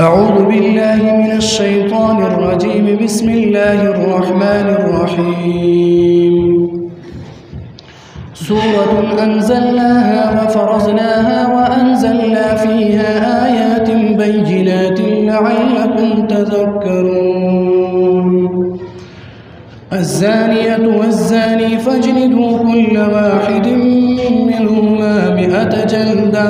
أعوذ بالله من الشيطان الرجيم. بسم الله الرحمن الرحيم. سورة أنزلناها وفرضناها وأنزلنا فيها آيات بينات لعلكم تذكرون. الزانية والزاني فاجلدوا كل واحد منهما 100 جلدة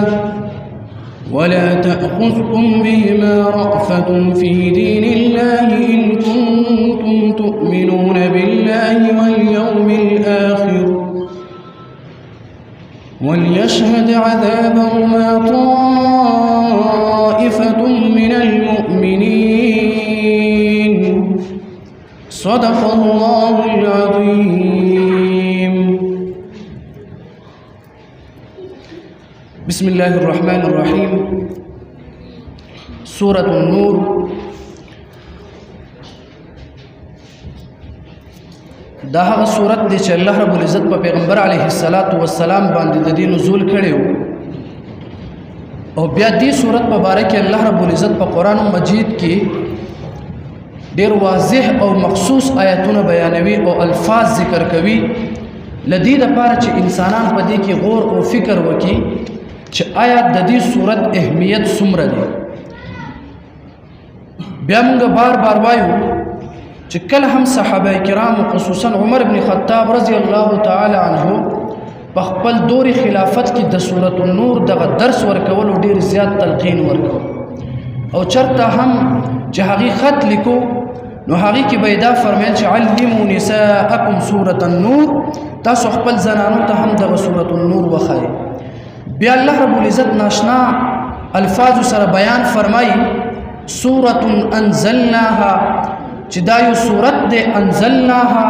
ولا تأخذكم بهما رأفة في دين الله إن كنتم تؤمنون بالله واليوم الآخر وليشهد عذابهما طائفة من المؤمنين. صدق الله العظيم. بسم الله الرحمن الرحيم. سورة النور دا هغه سورت دی چې الله رب العزت په پیغمبر علیه السلام باندې د دې نزول کړو او بیا دې سورت مبارک الله رب العزت په قرآن مجید کې ډېر واضح او مخصوص آیاتونه بیانوي او الفاظ ذکر کوي لدې لپاره چې انسانان په دې کې غور او فکر وکړي چې آیا د دې صورت اهمیت څومره دی. بیا موږ بار بار وایو چې کله هم صحابه کرام خصوصا عمر بن خطاب رضی الله تعالی عنه په خپل دور خلافت کې د سورۃ النور دغه درس ورکول او ډیر زیات تلقین ورکول او چرته هم چې هغه خط لیکو نو هغه کې پیدا فرمایل چې علموا نساءکم سورۃ النور، تاسو خپل زنانو ته هم دغه سورۃ النور وخایي. بیا الله رب العزت ناشنا الفاظ سره بیان فرمایي سورۃ انزلناها چې دا یو سورت دی انزلناها.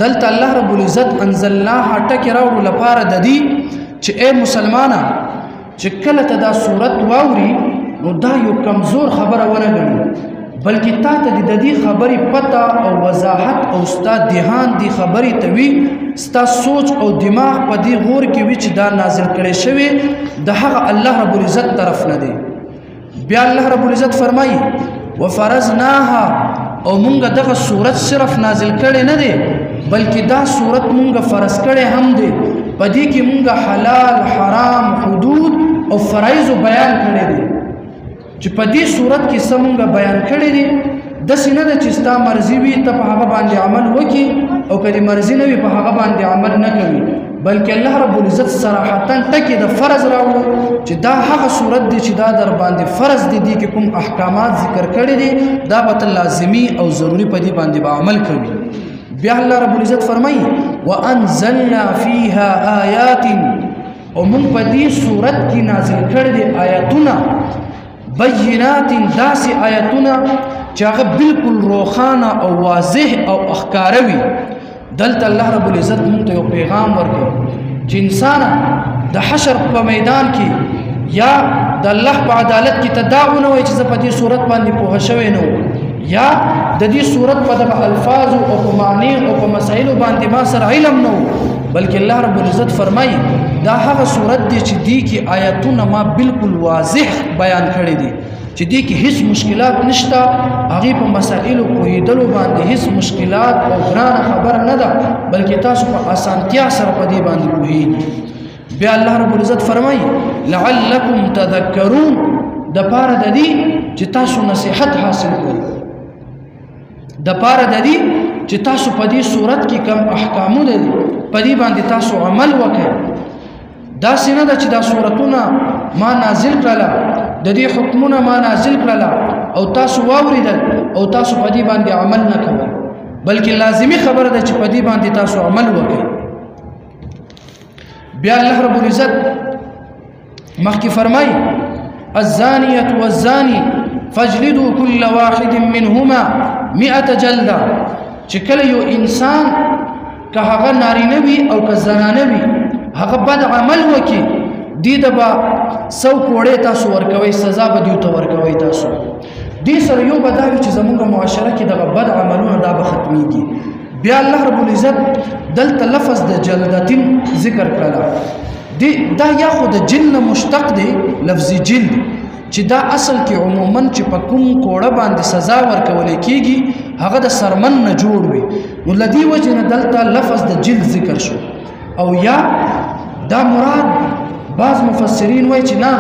دلته الله رب العزت انزلناها ټکی راوړو لپاره د دې چې اے مسلمانه چې کله ته دا سورت واوري نو دا یو کمزور خبره ونه ګڼي بلکې تا ته د دې خبرې پته او وضاحت او ستا دهان دی خبرې ته وي ستا سوچ او دماغ په دې غور کې وي چې دا نازل کړی شوی د هغه الله رب العزت طرف نه دی. بیا الله رب العزت فرمایي وفرضناها او مونږ دغه صورت صرف نازل کړي نه دی بلکې دا صورت مونږ فرض کړي هم دی. په دې کې مونږ حلال حرام حدود او فرایض بیان کړي دي چې په دې صورت کې څنګه بیان کړي دي. د سینه د چستا مرزي وي ته په هغه باندې عمل وکي او کله مرزي نه وي په هغه باندې عمل نه کوي بلکې الله رب العزت صراحتا ټکی د فرض راوړو چې دا هغه صورت دی چې دا در باندې فرض دي کې کوم احکامات ذکر کړي دي دا به لازمي او ضروری په دې باندې عمل کوي. بیا الله رب العزت فرمایي وانزلنا فيها آیات او موږ په دې صورت کې نازل کړي دي آیاتونه بینات داسې آیاتونه چې هغه بالکل روښانه او واضح او ښکاروي. دلته الله رب العزت موږ ته یو پیغام ورکړي چې انسان د حشر په میدان کې یا د الله په عدالت کې تداونه وي چې په دې صورت باندې پوه شوی نه یا د دې صورت په دغه الفاظ او په معنی او په مسائل باندې ما سره علم نه بلکې الله رب العزت فرمایي دا هغه صورت دی چې دې کې آیاتونه ما بالکل واضح بیان کړي دي چې دې کې هیڅ مشکلات نشته هغه په مسائلو پوهیدلو باندې هیڅ مشکلات او ګران خبر نه ده بلکې تاسو په اسانتیا سره په دې باندې پوهیږئ. بیا الله رب العزت فرمایي لعلکم تذکرون د پاره د دې چې تاسو نصیحت حاصل کړئ د پاره د دې چې تاسو په دې صورت کې کوم احکامونه دي په دې باندې تاسو عمل وکړئ. دا سینه ده چې دا صورتونه ما نازل کړله د دې حکمونه ما نازل کړله او تاسو واوریدل او تاسو په دې باندې عمل نه کوئ بلکې لازمی خبره ده چې په دې باندې تاسو عمل وکړئ. بیا الله رب العزت مخکې فرمایي الزانیة والزانی فاجلدوا كل واحد منهما 100 جلده چې کله یو انسان که هغه نارینه وي او که زنانه وي هغه بد عمل وکړي دې ته به 100 کوړې تاسو ورکوئ سزا به دې ته ورکوئ تاسو. دې سره یو به دا وي چې زموږ معاشره کې دغه بد عملونه دا به ختمیږي. بیا الله رب العزت دلته لفظ د جلدتین ذکر کړل دا یا خود جن مشتق دی لفظ جلد چې دا اصل کې عموما چې په کوم کوړه باندې سزا ورکول کېږي هغه د سرمن نه جوړ وي. نو لدی وجه نه دلته لفظ د جلد ذکر شو. او یا دا مراد بعض مفسرین وایي چې نه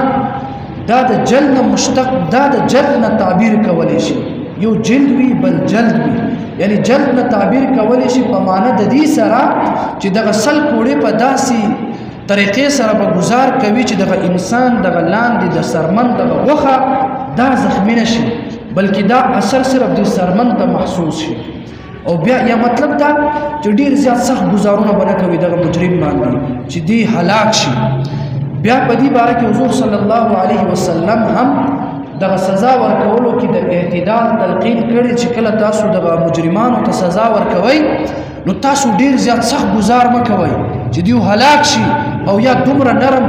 دا د جلد نه مشتق دا د جلد نه تعبیر کولی شي. یو جلد وي بل جلد وي، یعنی جلد نه تعبیر کولی شي په معنا د دې سره چې دغه سل کوړې په داسې طریقې سره به گزار کوي چې دغه انسان دغه لاندې د سرمن دغه غوښه دا زخمی نه شي، بلکې دا اثر صرف د سرمن ته محسوس شي. او بیا یا مطلب دا چې ډېر زیات سخت گزارونه به نه کوي دغه مجرم باندې چې دی هلاک شي. بیا په دې باره کې حضور صلی الله علیه وسلم هم دغه سزا ورکولو کې د اعتدال تلقین کړي چې کله تاسو دغه مجرمانو ته سزا ورکوئ نو تاسو ډیر زیات سخت گزار مکوئ چې دیو هلاک شي، او یا دومره نرم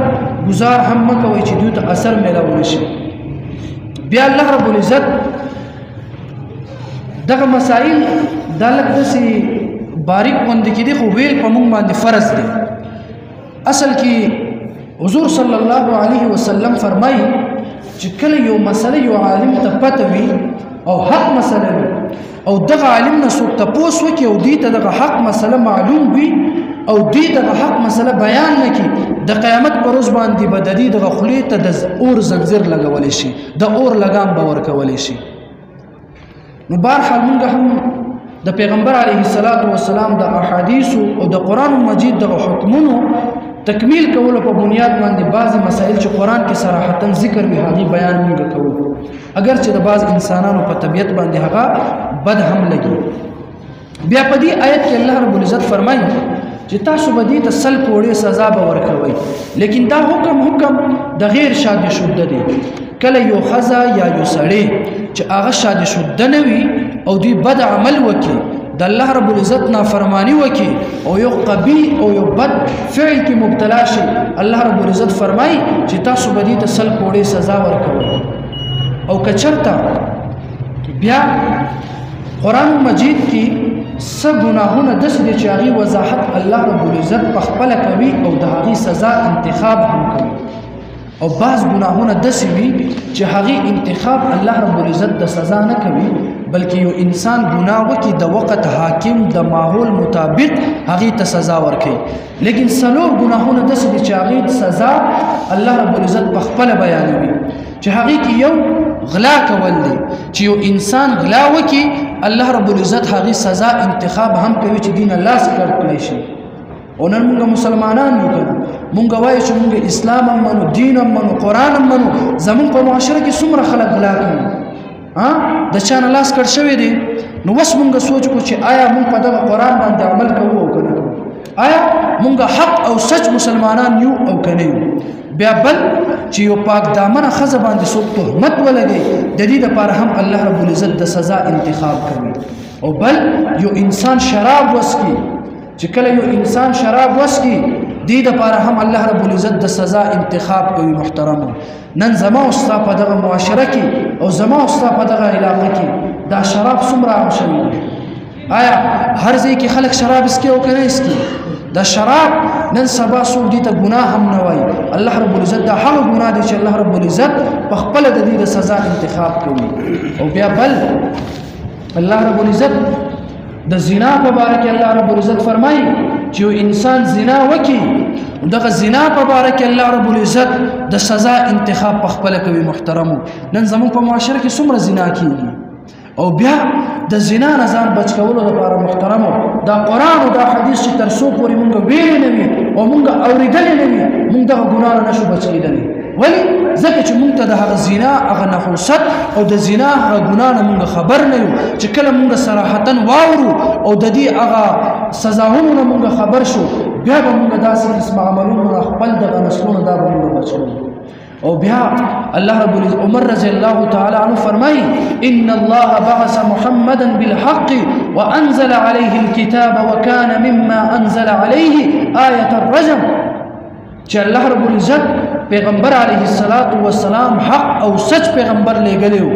گزار هم مکوئ چې دیو ته اثر میلاو نشي. بیا الله رب العزت دغه مسائل دا لږ داسې باریک غوندې کې دي خو ویل په موږ باندې فرض دی. اصل کې حضور صلی الله علیه وسلم فرمایي چې کله یو مسله یو عالم ته پته وي او حق مسله وي او دغه عالم نه څوک تپوس وکړي او دې ته دغه حق مسله معلوم وي او دې دغه حق مسله بیان نه کړي، د قیامت په ورځ باندې به د دې دغه خولې ته د اور زنځیر لګولی شي، د اور لګام به ورکولی شي. نو بهرحال موږ هم د پیغمبر علیه الصلاة والسلام د احادیثو او د قرآن مجید دغه حکمونو تکمیل کولو په بنیاد باندې بعضی مسائل چې قرآن کې صراحتا ذکر وي هغې بیان موږ کوو، اگر چې د بعض انسانانو په طبیعت باندې هغه بد هم لګي. بیا په دې آیت کې الله رب العزت فرمایي چې تاسو به دې ته سل کوړې سزا به ورکوئ، لیکن دا حکم د غیر شادي شده دی. کله یو ښځه یا یو سړی چې هغه شادي شده نه وي او دوی بد عمل وکړي، د الله رب العزت نافرمانی وکړي او یو قبیح او یو بد فعل کې مبتلا شي، الله رب العزت فرمایي چې تاسو به دې ته سل کوړې سزا ورکوئ. او که چېرته بیا قرآن مجید کې څه ګناهونه داسې دي چې هغې وضاحت الله رب العزت پخپله کوي او د هغې سزا انتخاب هم کوي، او بعض ګناهونه داسې وي چې هغې انتخاب الله رب العزت د سزا نه کوي، بلکې یو انسان ګناه وکړي د وخت حاکم د ماحول مطابق هغې ته سزا ورکوي. لیکن څلور ګناهونه داسې دي چې هغې سزا الله رب العزت پخپله بیانوي، چې هغې کې یو غلا کول دی، چې یو انسان غلا وکړي الله رب العزت هغې سزا انتخاب هم کوي چې دین لاس کړی شي. او نن موږ مسلمانان یو کنه، موږ وایو چې موږ اسلام هم منو، دین هم منو، قرآن هم منو، زموږ په معاشره کې څومره خلک غلا کوي، د چا نه لاس کړ شوی دی. نو اوس موږ سوچ کو چې آیا موږ په دغه قرآن باندې عمل کوو او که نه کوو، آیا موږ حق او سچ مسلمانان یو او که نه یو. بیا بل چې یو پاک دامنه ښځه باندې څوک تهمت ولګوي د دې دپاره هم الله رب العزت د سزا انتخاب کوي. او بل یو انسان شراب وڅکي، چې کله یو انسان شراب وڅکي دې دپاره هم الله رب العزت د سزا انتخاب کوي. محترمو، نن زما او ستا په دغه معاشره کې او زما او ستا په دغه علاقه کې دا شراب څومره عام شوي دي؟ آیا هر ځای کې خلک شراب اسکي او که نه اسکي؟ دا شراب نن سبا څوک دې ته ګناه هم نه وایي. الله رب العزت دا هغه ګناه دی چې الله رب العزت په خپله د دې د سزا انتخاب کوي. او بیا بل الله رب العزت د زنا په باره کې الله رب العزت فرمایي چې یو انسان زنا وکړي، دغه زنا په باره کې الله رب العزت د سزا انتخاب په خپله کوي. محترمو، نن زموږ په معاشره کې څومره زنا کېږي، او بیا د زنا نه ځان بچ کولو لپاره محترمو دا قرآن او دا حدیث چې تر څو پورې مونږ ویلې نه وي او مونږ اورېدلې نه وي مونږ دغه ګناه نه شو بچ کېدلی. ولې؟ ځکه چې مونږ ته د هغه زنا هغه نحوست او د زنا هغه ګناه نه مونږ خبر نه یو، چې کله مونږ صراحتا واورو او د دې هغه سزاونو نه مونږ خبر شو بیا به مونږ داسې قسم عملونو نه خپل دغه نسلونه دا به مونږ بچ کړو. او بیا الله رب العزت عمر رضی الله تعالی عنہ فرمایي ان الله بعث محمدا بالحق وانزل عليه الكتاب وكان مما انزل عليه آية الرجم. چې الله رب العزت پیغمبر علیه السلام حق او سچ پیغمبر لګلیو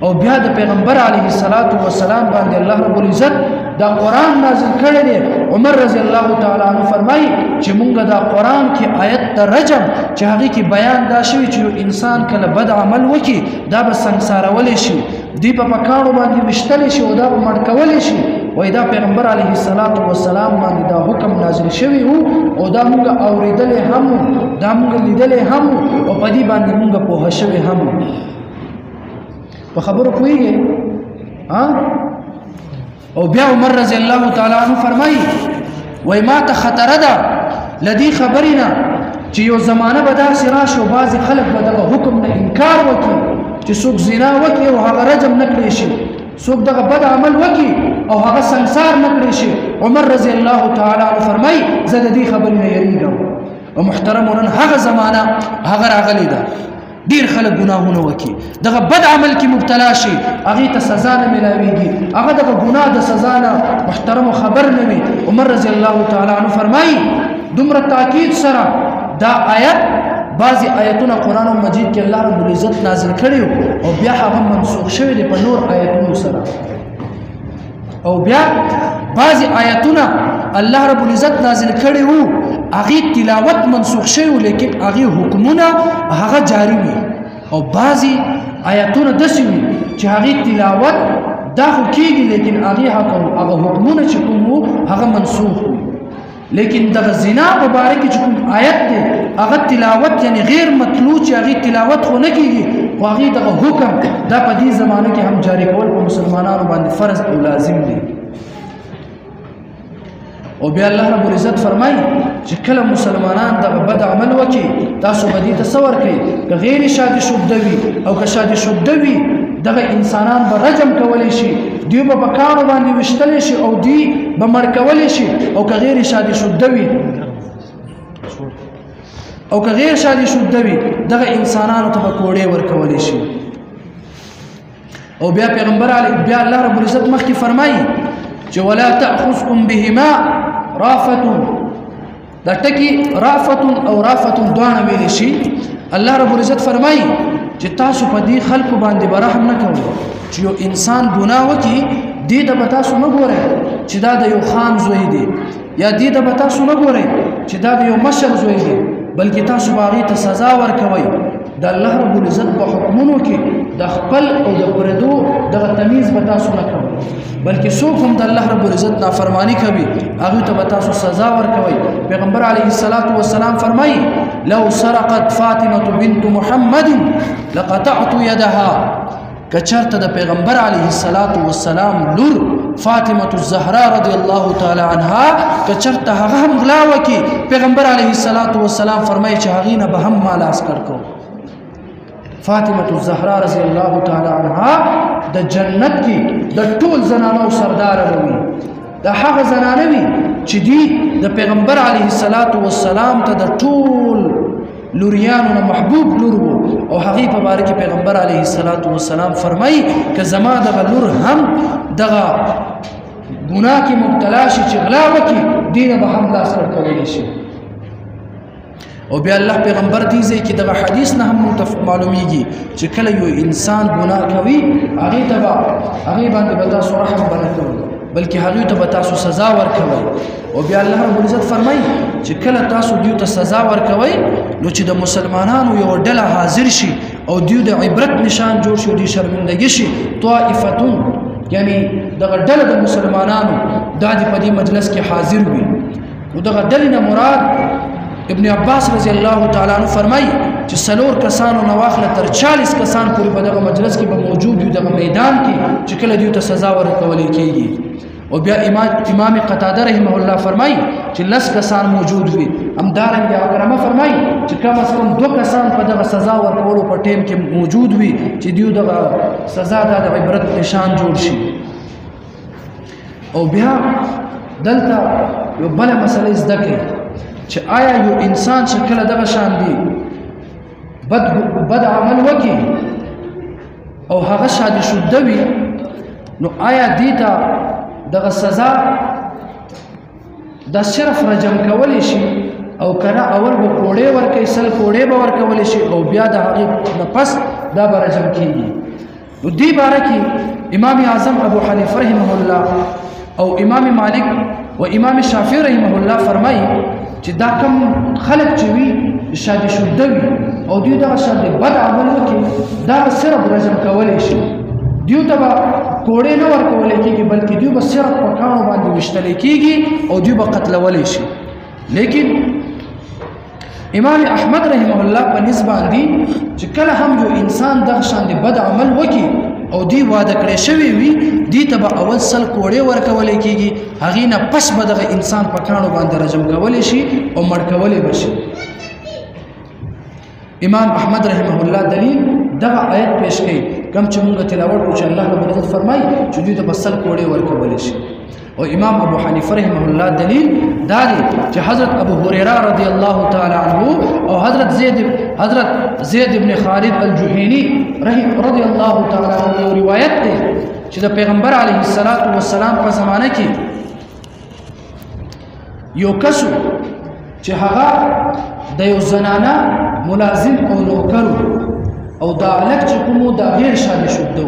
او بیا د پیغمبر علیه السلام باندې الله رب العزت دا قرآن نازل کړی دی. عمر رضی الله تعالی عنہ فرمایي چې مونږ دا قرآن کې آیت د رجم چې هغه کې بیان دا شوی چې یو انسان کله بد عمل وکړي دا به سنګسارول شي، دی په پکاړو باندې وشتل شي او دا به مړ کول شي. وای دا پیغمبر علیه السلام باندې دا حکم نازل شوی وو او دا مونږ اوریدل هم دا مونږ لیدل هم او په دې باندې مونږ په هښوي هم په خبرو کوي او بیا عمر رضی الله تعالی عنہ فرمایي وای ما ته خطر ده لدی خبرنا چې یو زمانه به داسې راشي او بعضې خلک به دغه حکم نه انکار وکړي چې څوک زنا وکړي او هغه رجم نه کړی شي، څوک دغه بد عمل وکړي او هغه سنګسار نه کړی شي. عمر رضی الله تعالی عنہ فرمایي زه د دې خبرې نه یریږم. او محترمو نن هغه زمانه هغه راغلی ده ډیر خلک ګناهونه وکړي، دغه بد عمل کې مبتلا شي، هغې ته سزا نه میلاویږي، هغه دغه ګناه د سزا نه محترمو خبر نه وي. عمر رضی الله تعالی عنہ فرمایي دومره تاکید سره دا آیت بعضی آیتونه قرآن مجید کې الله رب العزت نازل کړي او بیا هغه منسوخ شوی دی په نور آیتونو سره، او بیا بعضی آیتونه الله رب العزت نازل کړي وو هغې تلاوت منسوخ شوی لیکن هغې حکمونه هغه جاری وي، او بعضی آیتونه داسې وي چې هغې تلاوت دا خو کېږي لیکن هغه حکمونه چې کوم وو هغه منسوخ وي. لیکن دغه زنا په باره کې چې کوم آیت دی هغه تلاوت یعنی غیر مطلوع چې هغې تلاوت خو نه کېږي خو هغې دغه حکم دا په دې زمانه کې هم جاری کول په مسلمانانو باندې فرض او لازم دی. او بیا الله رب العزت فرمایي چې کله مسلمانان دغه بد عمل وکړي تاسو به دې ته څه ورکوئ که غیر شادي شده وي او که شادي شده وي دغه انسانان به رجم کولی شي، دوی به په کاڼو باندې ویشتلی شي او دوی به مړ کولی شي، او که غیر شادي شده وي او که غیر شادي شده وي دغه انسانانو ته به کوړې ورکولی شي. او بیا بیا الله رب العزت مخکې فرمایي چې ولا تأخذكم بهما رافتون، دا ټکی رافتون او رافتون دواړه ویلی شي. الله رب العزت فرمایي چې تاسو په دې خلکو باندې به رحم نه کوئ چې یو انسان ګناه وکړي دې ته به تاسو نه ګورئ چې دا د یو خان زوی دی، یا دې ته به تاسو نه ګورئ چې دا د یو مشر زوی دی، بلکې تاسو به هغې ته سزا ورکوئ. د الله رب العزت په حکمونو کې د خپل او د پردو دغه تمیز به تاسو نه کوئ، بلکې څوک هم د الله رب العزت نافرمانی کوي هغوی ته به تاسو سزا ورکوئ. پیغمبر علیه السلام فرمایي لو سرقت فاطمة بنت محمد لقطعت يدها، که چرته د پیغمبر علیه السلام لور فاطمة الزهرا رضی الله تعالی عنها که چرته هغه هم غلا وکړي پیغمبر علیه السلام فرمایي چې هغې نه به هم ما لاس کړ کو. فاطمة الزهرا رضی الله تعالی عنها د جنت کې د ټول زنانو سردار وي، د هغه زنانه وي چې دی د پیغمبر علیه السلام ته د ټول لوریانو نه محبوب لور وو، او هغې په باره کې پیغمبر علیه السلام فرمایي که زما دغه لور هم دغه ګناه کې مبتلا شي چې غلا وکړي دې نه به هم لاس ورکولی شي. او بیا الله پیغمبر دې ځای کې دغه حدیث نه هم معلومیږي چې کله یو انسان ګناه کوي هغې باندې به تاسو رحم به نه کوئ بلکې هغوی ته به تاسو سزا ورکوئ. او بیا الله رب العزت فرمایي چې کله تاسو دیو ته سزا ورکوئ نو چې د مسلمانانو یو ډله حاضر شي او دیو د عبرت نشان جوړ شي او دوی شرمندګي شي، طائفتون یعنی دغه ډله د مسلمانانو دا دې په دې مجلس کې حاضر وي. نو دغه ډلې نه مراد ابن عباس رضی الله تعالی عنہ فرمایي چې 4 کسانو نه واخله تر 40 کسان پورې په دغه مجلس کې به موجود وي دغه میدان کې چې کله دوی ته سزا ورکولی کېږي. او بیا امام قتاده رحمه الله فرمایي چې 10 کسان موجود وي. همدارنګه اکرمه فرمایي چې کم از کم 2 کسان په دغه سزا ورکولو په ټیم کې موجود وي چې دوی دغه سزا د عبرت نشان جوړ شي. او بیا دلته یو بله مسله زده کړئ چې آیا یو انسان چې کله دغه شان دی بد عمل وکړي او هغه شادي شده وي نو آیا دې ته دغه سزا د صرف رجم کولی شي او کنه اول به کوړې ورکوي سل کوړې به ورکولی شي او بیا د هغې نه پس دا به رجم کېږي. نو دې باره کې امام اعظم ابو حنیفه رحمه الله او امام مالک و امام شافعي رحمه الله فرمایي چې دا کم خلق چې وي شادي شده وي او دوی دغه شان بد عمل وکړي دا به صرف رجم کولی شي. دیو ته به کوړې نه ورکولی کېږي بلکې دوی به صرف په کاڼو باندې ویشتلی کېږي او دوی به قتلولی شي. لیکن امام احمد رحمه الله په نسبت باندې چې کله هم یو انسان دغه شان بد عمل وکړي او دی واده کړی شوی وي دی ته به اول سل کوړې ورکولی کېږي هغې نه پس به دغه انسان په کاڼو باندې رجم کولی شي او مړ کولی به شي. امام احمد رحمه الله دلیل دغه آیت پیش کوي کوم چې موږ تلاوت کړو چې الله رب العزت فرمایي چې دوی ته به سل کوړې ورکولی شي. او امام ابو حنیفه رحمه الله دلیل دا دی چې حضرت ابو هريره رضی الله تعالی عنه او حضرت زید ابن خالد الجهینی رضی الله تعالی عنه روایت دی چې د پیغمبر علیه السلام په زمانه کې یو کسو چې هغه د یو زنانه ملازم او نوکرو او دا هلک چې کومو دا غیر شادي شده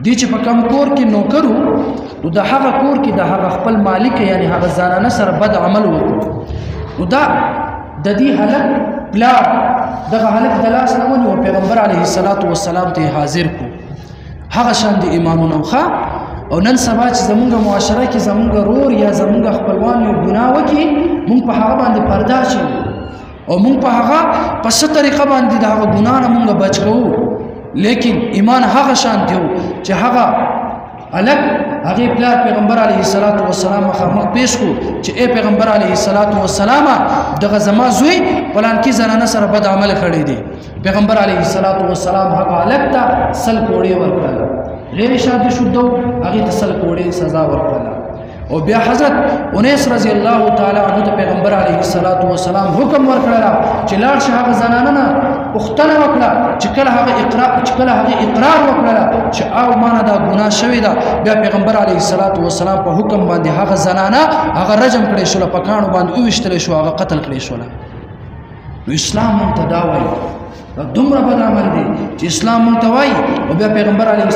دی چې په کوم کور کې نوکرو نو د هغه کور کې د هغه خپل مالک یعنی هغه زنانه سره بد عمل وکړو نو دا د دې هلک پلار دغه هلک د لاس نه ونیو پیغمبر علیه السلام ته حاضر کو هغه شان د ایمانونو ښه او نن سبا چې زمونږ معاشره کې زمونږ رور یا زمونږ خپلوان یو ګناه وکړي مونږ په هغه باندې پرده اچوو او مونږ په هغه په څه طریقه باندې د هغه ګناه نه مونږ بچ کوو. لیکن ایمان هغه شان دی چې هغه هلک هغې پلار پیغمبر علیه السلام مخامخ پیش کړو چې ای پیغمبر علیه السلام دغه زما زوی فلانکي زنانه سره بد عمل کړی دی. پیغمبر علیه السلام هغه هلک ته سل کوړې ورکړله غیر شادي شده هغې ته سل کوړې سزا ورکړله. او بیا حضرت انیس رضی الله تعالی عنه ته پیغمبر علیه السلام حکم ورکړه چې لاړ شه هغه زنانه نه پوښتنه وکړه چې کله هغه اقرار وکړه چې او مانه دا ګناه شوې ده بیا پیغمبر علیه السلام په حکم باندې هغه زنانه هغه رجم کړی شوله په کاڼو باندې وویشتلی شو هغه قتل کړی شوله. نو اسلام مونږ ته دا وایي دومره بد عمل دی چې اسلام مونږ ته وایي او بیا پیغمبر علیه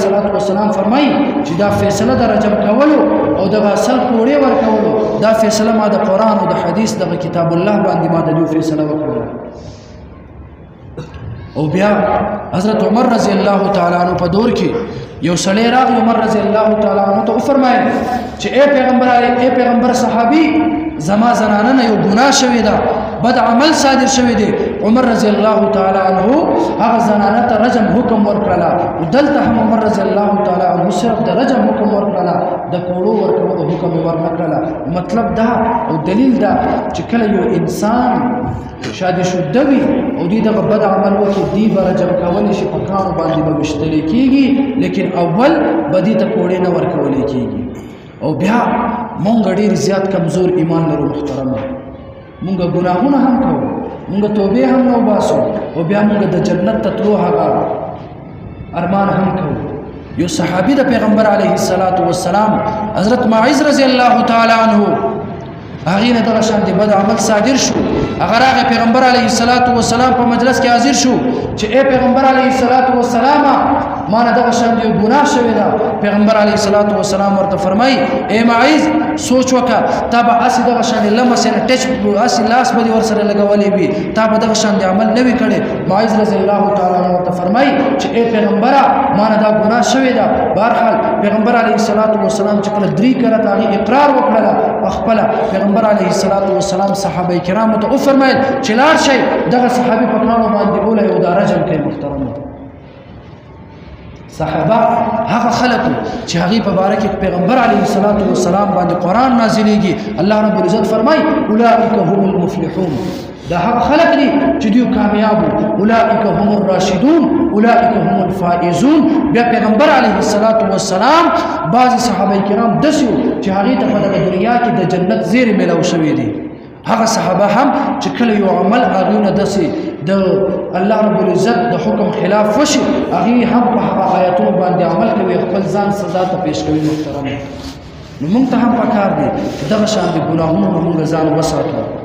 السلام فرمایي چې دا فیصله د رجم کولو او دغه سل کوړې ورکولو دا فیصله ما د قرآن او د حدیث دغه کتاب الله باندې ما د دوی فیصله وکړله. او بیا حضرت عمر رضی الله تعالی عنہ په دور کې یو سړی راغی عمر رضی الله تعالی عنہ ته وفرمایل چې ای پیغمبر صحابي زما زنانه نه یو ګناه شوې ده بد عمل صادر شوی دی. عمر رضی الله تعالی عنہ هغه زنانه ته رجم حکم ورکړه او دلته هم عمر رضی الله تعالی عنہ صرف د رجم حکم ورکړه د کوړو ورکولو حکم ورنکړه. مطلب دا او دلیل دا چې کله یو انسان شادي شده وي او دوی دغه بد عمل وکړي دی به رجم کولی شي په کاڼو باندې به ویشتلی کېږي لیکن اول به دې ته کوړې نه ورکولی کېږي. او بیا مونږ ډېر زیات کمزور ایمان لرو محترمه مونږ ګناهونه هم کوو مونږ توبې هم نه وباسو او بیا مونږ د جنت ته تلو هغه ارمان هم کوو. یو صحابي د پیغمبر علیه السلام حضرت معاذ رضی الله تعالی عنه هغې نه دغه شان بد عمل صادر شو هغه راغی پیغمبر علیه السلام په مجلس کې حاضر شو چې ای پیغمبر علیه السلام ما نه دغه شان یو ګناه شوی ده. پیغمبر علیه السلام ورته فرمایي ای معاذ سوچ وکړه تا به هسې دغه شان لمسې نه ټچ هسې لاس به دې ورسره لګولی وي تا به دغه شان عمل نه وي کړی. معاذ رضی الله تعالی عنه ورته فرمایي چې ای پیغمبره ما نه دا ګناه شوی ده. بهرحال پیغمبر علیه السلام چې کله 3 کرته هغې اقرار وکړله په خپله پیغمبر علیه السلام صحابه کرامو ته وفرمایل چې لاړ شئ دغه صحابي په کاڼو باندې بولئ او دا رجم کوي. محترمو صحابه هغه خلکو چې هغې په باره کې پیغمبر علیه السلام باندې قرآن نازلیږي الله رب العزت فرمایي اولئک هم المفلحون دا هغه خلک دي چې دوی کامیاب وو. اولئک هم الراشدون اولئک هم الفائزون. بیا پیغمبر علیه السلام بعضې صحابه کرام داسې وو چې هغې ته په دغه دنیا کې د جنت زیرې میلاو شوي دي. هغه صحابه هم چې کله یو عمل هغې نه داسې د الله رب العزت د حکم خلاف وشي هغې هم په هغه آیتونو باندې عمل کوي خپل ځان سزا ته پیش کوي. محترم نو موږ ته هم پکار دی دغه شان د ګناهونو نه موږ ځان وساتو